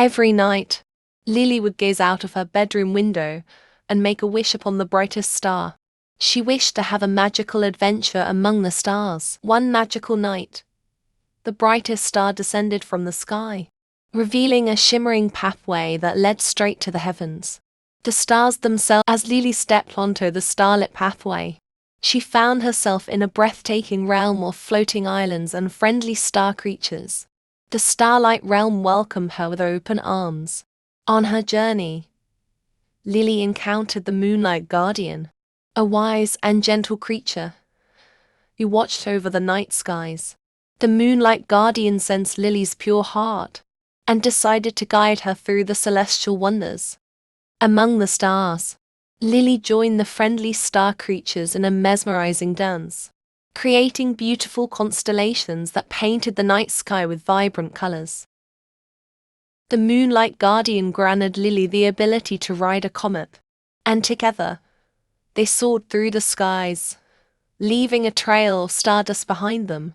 Every night, Lily would gaze out of her bedroom window and make a wish upon the brightest star. She wished to have a magical adventure among the stars. One magical night, the brightest star descended from the sky, revealing a shimmering pathway that led straight to the heavens. The stars themselves, as Lily stepped onto the starlit pathway, she found herself in a breathtaking realm of floating islands and friendly star creatures. The Starlight realm welcomed her with open arms. On her journey, Lily encountered the Moonlight Guardian, a wise and gentle creature who watched over the night skies. The Moonlight Guardian sensed Lily's pure heart and decided to guide her through the celestial wonders. Among the stars, Lily joined the friendly star creatures in a mesmerizing dance, creating beautiful constellations that painted the night sky with vibrant colors. The Moonlight Guardian granted Lily the ability to ride a comet, and together, they soared through the skies, leaving a trail of stardust behind them.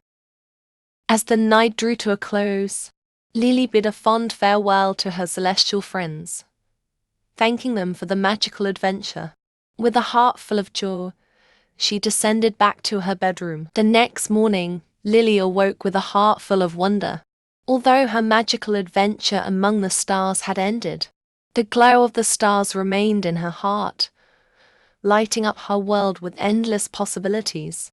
As the night drew to a close, Lily bid a fond farewell to her celestial friends, thanking them for the magical adventure. With a heart full of joy, she descended back to her bedroom. The next morning, Lily awoke with a heart full of wonder. Although her magical adventure among the stars had ended, the glow of the stars remained in her heart, lighting up her world with endless possibilities.